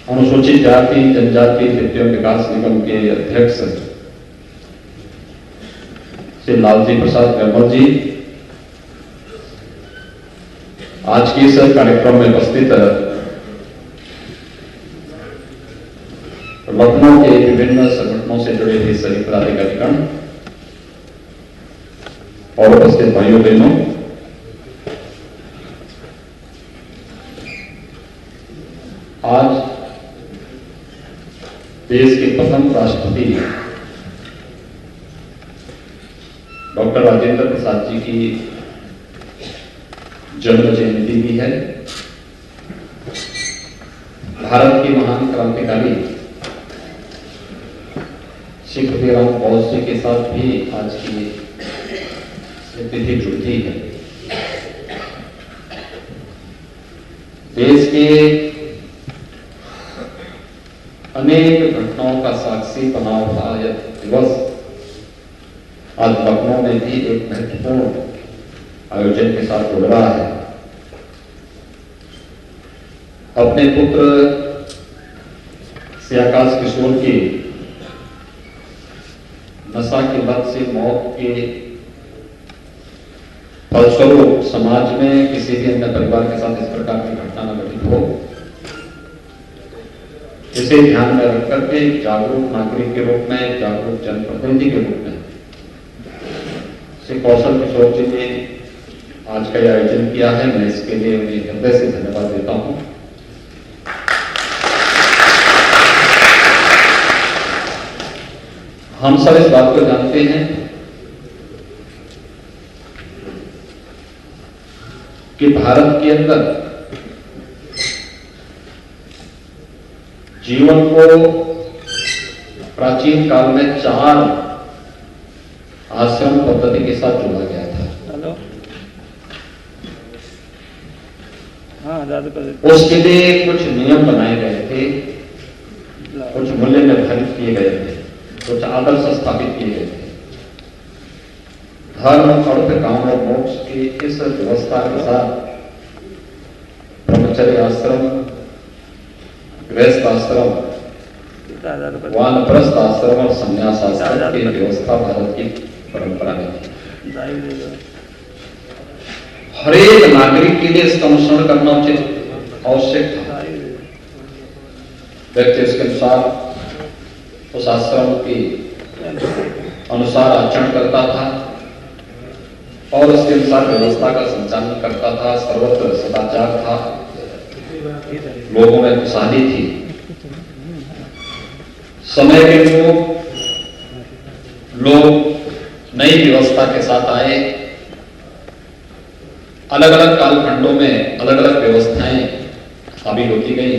अनुसूचित जाति जनजाति तृतीय विकास निगम के अध्यक्ष श्री लालजी प्रसाद निर्मल जी, आज के इस कार्यक्रम में उपस्थित लखनऊ के विभिन्न संगठनों से जुड़े हुए सभी पदाधिकारीगण और उपस्थित भाइयों बहनों, आज देश के प्रथम राष्ट्रपति डॉक्टर राजेंद्र प्रसाद जी की जन्म जयंती भी है। भारत के महान क्रांतिकारी श्री खुदीराम बोस जी के साथ भी आज की तिथि जुड़ती है। देश के अनेक घटनाओं का साक्षी बना हुआ यह दिवस आज लखनऊ में भी एक महत्वपूर्ण आयोजन के साथ जुड़ रहा है। अपने पुत्र श्री आकाश किशोर की नशा की लत से मौत के फलस्वरूप समाज में किसी भी अन्य परिवार के साथ इस प्रकार की घटना न घटित हो, इसे ध्यान में रख करके जागरूक नागरिक के रूप में, जागरूक जनप्रतिनिधि के रूप में श्री कौशल किशोर जी ने आज का यह आयोजन किया है। मैं इसके लिए उन्हें हृदय से धन्यवाद देता हूं। हम सब इस बात को जानते हैं कि भारत के अंदर जीवन को प्राचीन काल में 4 आश्रम पद्धति के साथ जोड़ा गया था। उसके लिए कुछ नियम बनाए गए थे, कुछ मूल्य निर्धारित किए गए थे, कुछ आदर्श स्थापित किए गए थे। धर्म, अर्थ, काम और मोक्ष की इस व्यवस्था के साथ ब्रह्मचर्य आश्रम, गृहस्थ आश्रम, वानप्रस्थ आश्रम और संन्यास आश्रम की व्यवस्था भारत की परंपरा में थी। हर एक नागरिक के लिए इसका अनुसरण करना उचित आवश्यक था। व्यक्ति उसके अनुसार उस आश्रम के अनुसार आचरण करता था और उसके अनुसार व्यवस्था का संचालन करता था। सर्वत्र सदाचार था, लोगों में खुशहाली थी। समय के लोग नई व्यवस्था के साथ आए। अलग अलग कालखंडों में अलग अलग व्यवस्थाएं हावी होती गई,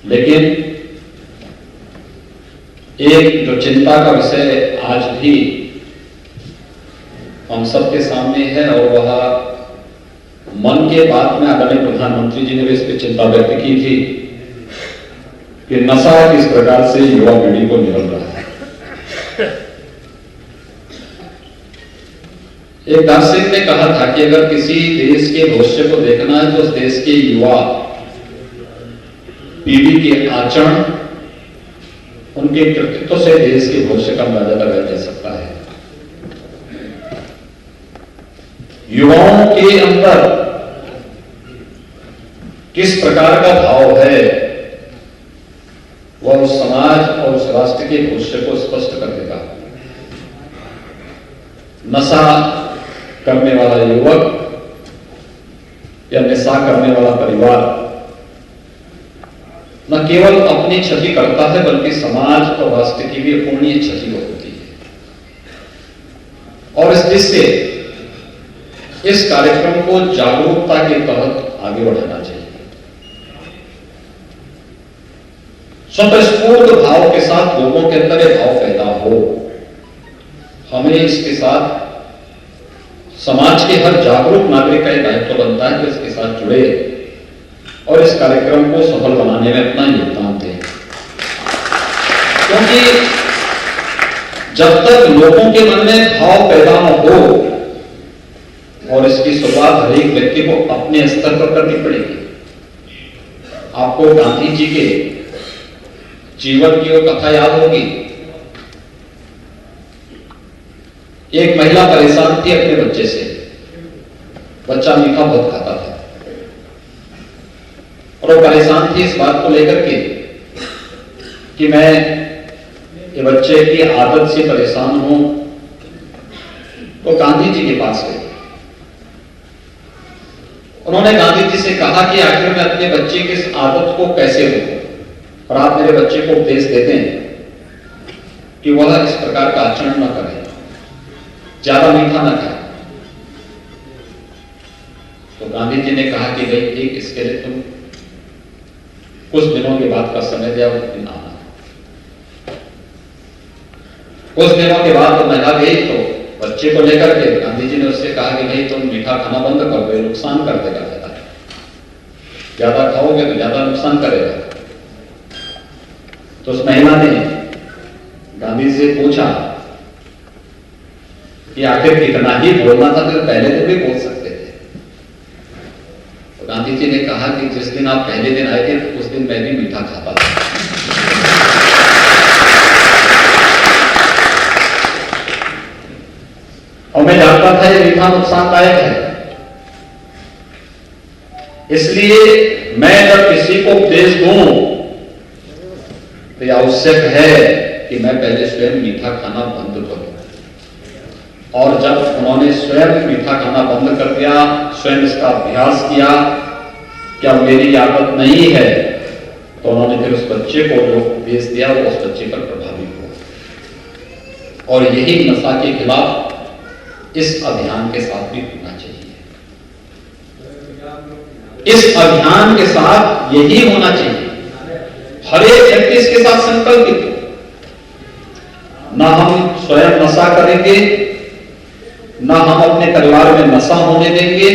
लेकिन एक जो चिंता का विषय आज भी हम सबके सामने है और वह मन की बात में आदरणीय प्रधानमंत्री जी ने भी इस पर चिंता व्यक्त की थी कि नशा किस प्रकार से युवा पीढ़ी को निगल रहा है। एक दार्शनिक ने कहा था कि अगर किसी देश के भविष्य को देखना है तो उस देश के युवा पीढ़ी के आचरण, उनके कृतित्व से देश के भविष्य का अंदाजा लगाया जा सकता है। युवाओं के अंदर किस प्रकार का भाव है, वह उस समाज और उस राष्ट्र के भविष्य को स्पष्ट कर देगा। नशा करने वाला युवक या नशा करने वाला परिवार न केवल अपनी क्षति करता है बल्कि समाज और राष्ट्र की भी अपूर्णीय क्षति होती है। और इस दृष्टि से इस कार्यक्रम को जागरूकता के तहत आगे बढ़ाना चाहिए। स्वतःस्फूर्त भाव के साथ लोगों के अंदर यह भाव पैदा हो। हमें इसके साथ समाज के हर जागरूक नागरिक का यह दायित्व बनता है कि इसके साथ जुड़े और इस कार्यक्रम को सफल बनाने में अपना योगदान दें। क्योंकि जब तक लोगों के मन में भाव पैदा न हो, और इसकी शुरुआत हर एक व्यक्ति को अपने स्तर पर करनी पड़ेगी। आपको गांधी जी के जीवन की वो कथा याद होगी। एक महिला परेशान थी अपने बच्चे से। बच्चा मीठा बहुत खाता था और वो परेशान थी इस बात को लेकर के कि मैं ये बच्चे की आदत से परेशान हूं। तो गांधी जी के पास गए। उन्होंने गांधी जी से कहा कि आखिर मैं अपने बच्चे की इस आदत को कैसे रोकूं, और आप मेरे बच्चे को उपदेश देते हैं कि वह इस प्रकार का आचरण न करे, ज्यादा मीठा न खाए। तो गांधी जी ने कहा कि भाई एक इसके लिए तुम कुछ दिनों के बाद का समय दिया, उस दिन आना। कुछ दिनों के बाद तो महिला गई, तो बच्चे को लेकर के गांधी जी ने उससे कहा कि भाई तुम मीठा खाना बंद कर दो, नुकसान कर देगा, ज्यादा खाओगे तो ज्यादा नुकसान करेगा। तो उस महिला ने गांधी जी से पूछा कि आखिर कितना ही बोलना था, फिर पहले दिन भी बोल सकते थे। तो गांधी जी ने कहा कि जिस दिन आप पहले दिन आए थे उस दिन मैं भी मीठा खाता था। और मैं जानता था ये मीठा नुकसानदायक है, इसलिए मैं जब किसी को उपदेश दूं तो यह आवश्यक है कि मैं पहले स्वयं मीठा खाना बंद करूं। और जब उन्होंने स्वयं मीठा खाना बंद कर दिया, स्वयं इसका अभ्यास किया कि अब मेरी आदत नहीं है, तो उन्होंने फिर उस बच्चे को जो उपदेश दिया वो उस बच्चे पर प्रभावित हुआ। और यही नशा के खिलाफ इस अभियान के साथ भी होना चाहिए। इस अभियान के साथ यही होना चाहिए। हर एक व्यक्ति इसके साथ संकल्पित हो। ना हम स्वयं नशा करेंगे, ना हम अपने परिवार में नशा होने देंगे,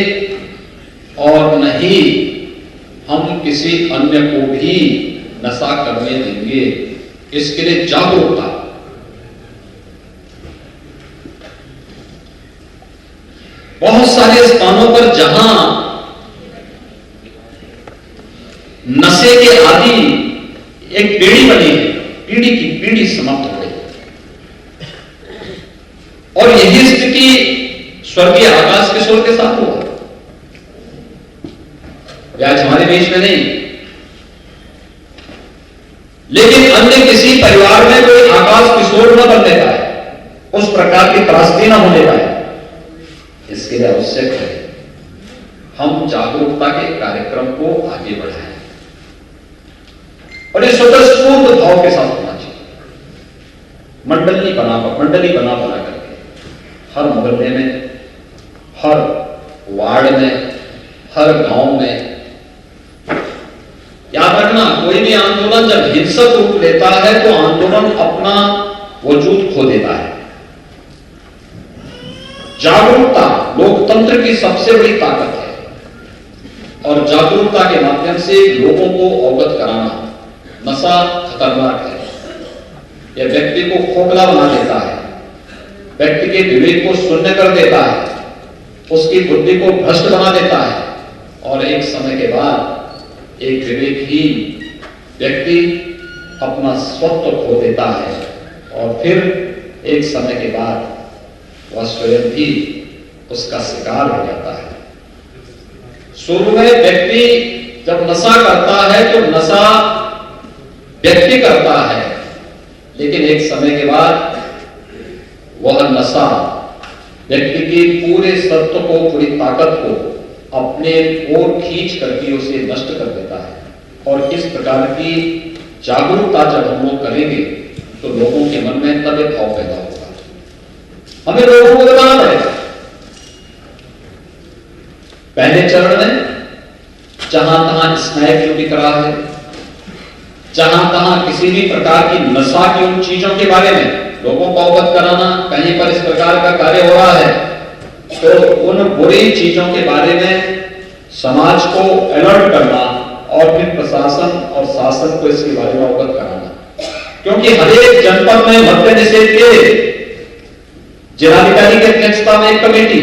और न ही हम किसी अन्य को भी नशा करने देंगे। इसके लिए जागरूकता। बहुत सारे स्थानों पर जहां नशे के आदि एक पीढ़ी बनी है, पीढ़ी की पीढ़ी समाप्त हो गई। और यही स्थिति स्वर्गीय आकाश किशोर के साथ हुआ। वे आज हमारे बीच में नहीं, लेकिन अन्य किसी परिवार में कोई आकाश किशोर न बनने पाए, उस प्रकार की त्रासदी न होने पाए। इसके लिए आवश्यक है हम जागरूकता के कार्यक्रम को आगे बढ़ाएं, और ये स्वतःस्फूर्त भाव के साथ होना चाहिए। मंडली बना करके हर मोहल्ले में, हर वार्ड में, हर गांव में। याद रखना, कोई भी आंदोलन जब हिंसक रूप लेता है तो आंदोलन अपना वजूद खो देता है। जागरूकता लोकतंत्र की सबसे बड़ी ताकत है, और जागरूकता के माध्यम से लोगों को अवगत कराना। नशा खतरनाक है, यह व्यक्ति को खोखला बना देता है, व्यक्ति के विवेक को शून्य कर देता है, उसकी बुद्धि को भ्रष्ट बना देता है, और एक समय के बाद एक विवेकहीन व्यक्ति अपना स्वत्व खो देता है, और फिर एक समय के बाद वह स्वयं भी उसका शिकार हो जाता है। शुरू में व्यक्ति जब नशा करता है तो नशा व्यक्ति करता है, लेकिन एक समय के बाद वह नशा व्यक्ति की पूरे सत्व को, पूरी ताकत को अपने ओर खींच करके उसे नष्ट कर देता है। और इस प्रकार की जागरूकता जब हम लोग करेंगे तो लोगों के मन में तब एक भाव पैदा होगा। हमें लोगों को बताना पड़ेगा। पहले चरण में जहां तहां स्नैक जो बिक रहा है, जहां तहां किसी भी प्रकार की नशा की उन चीजों के बारे में लोगों को अवगत कराना, कहीं पर इस प्रकार का कार्य हो रहा है तो उन बुरी चीजों के बारे में समाज को अलर्ट करना, और फिर प्रशासन और शासन को इसके बारे में अवगत कराना। क्योंकि हर एक जनपद में मद्य निषेध के जिलाधिकारी की अध्यक्षता में एक कमेटी,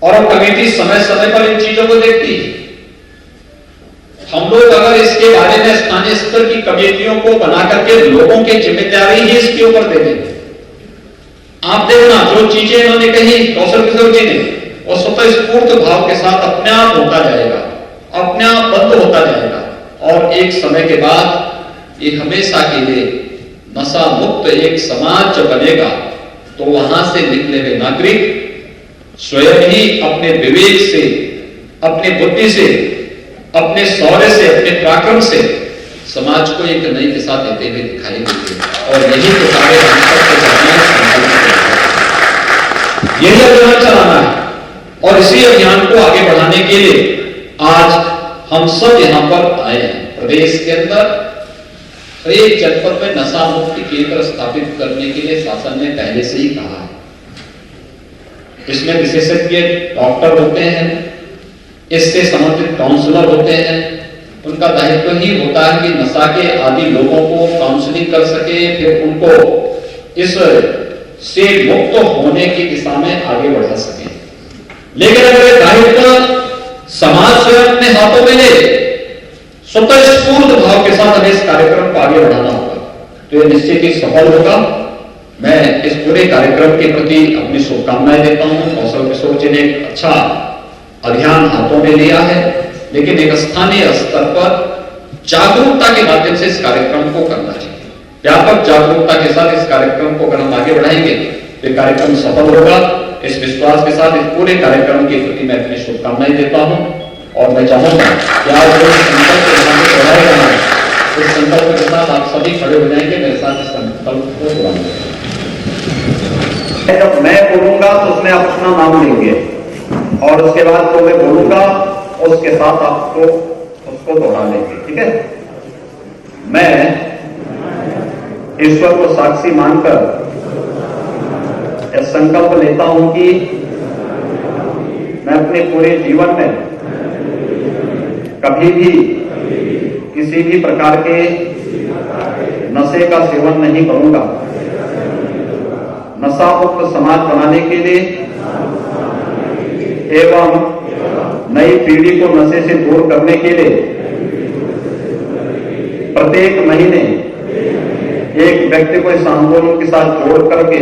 और अब कमेटी समय समय पर इन चीजों को देखती है। इसके बारे में स्थानीय स्तर की कमेटियों को बना करके लोगों की जिम्मेदारी ही इसके ऊपर दे देंगे। आप देखना जो चीजें इन्होंने कही कौशल किशोर जी ने, वो स्वतः स्फूर्त भाव के साथ अपने आप होता जाएगा, अपने आप बंद होता जाएगा और एक समय के बाद ये हमेशा के लिए नशा मुक्त एक समाज जब बनेगा तो वहां से निकले हुए नागरिक स्वयं ही अपने विवेक से, अपनी बुद्धि से, अपने शौर्य से, अपने पराक्रम से समाज को एक नई दिशा देते हुए दिखाई देंगे और यही तो सारे यही अभियान चलाना है। और इसी अभियान को आगे बढ़ाने के लिए आज हम सब यहां पर आए हैं। प्रदेश के अंदर हर एक जनपद में नशा मुक्ति केंद्र स्थापित करने के लिए शासन ने पहले से ही कहा है। इसमें विशेषज्ञ डॉक्टर होते हैं, इससे समर्पित काउंसलर होते हैं, उनका दायित्व ही होता है कि नशा के आदि लोगों को काउंसलिंग कर सके, फिर उनको इस से मुक्त होने की दिशा में आगे बढ़ा सके। लेकिन अगर दायित्व समाज स्वयं अपने हाथों में ले, स्वतः स्फूर्त भाव के साथ हमें इस कार्यक्रम को आगे बढ़ाना होगा तो यह निश्चित ही सफल होगा। मैं इस पूरे कार्यक्रम के प्रति अपनी शुभकामनाएं देता हूं। कौशल किशोर जी ने एक अच्छा अभियान हाथों में लिया है, लेकिन एक स्थानीय स्तर पर जागरूकता के माध्यम से इस कार्यक्रम को करना चाहिए। व्यापक जागरूकता के साथ इस कार्यक्रम को अगर हम आगे बढ़ाएंगे तो कार्यक्रम सफल होगा। इस विश्वास के साथ इस पूरे कार्यक्रम के प्रति मैं अपनी शुभकामनाएं देता हूं और मैं चाहूंगा कि आज जो संकल्प दोहराया गया है, इस संकल्प के साथ आप सभी खड़े हो जाएंगे मेरे साथ इस संकल्प को दोहराएंगे। जब मैं बोलूंगा तो उसमें आप अपना नाम लेंगे और उसके बाद जो मैं बोलूंगा उसके साथ आपको उसको दोहरा लेंगे, ठीक है। मैं ईश्वर को साक्षी मानकर यह संकल्प लेता हूं कि मैं अपने पूरे जीवन में कभी भी किसी भी प्रकार के नशे का सेवन नहीं करूंगा। नशा मुक्त समाज बनाने के लिए एवं नई पीढ़ी को नशे से दूर करने के लिए प्रत्येक महीने एक व्यक्ति को इस आंदोलन के साथ जोड़ करके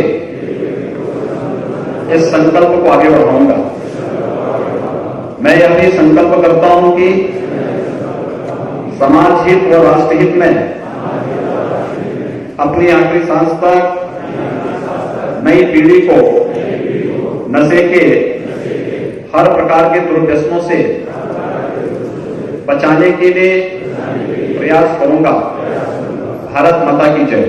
इस संकल्प को आगे बढ़ाऊंगा। मैं यह भी संकल्प करता हूं कि समाज हित व राष्ट्र हित में अपनी आखिरी सांस तक नई पीढ़ी को नशे के हर प्रकार के दुर्व्यसनों से बचाने के लिए प्रयास करूंगा। भारत माता की जय।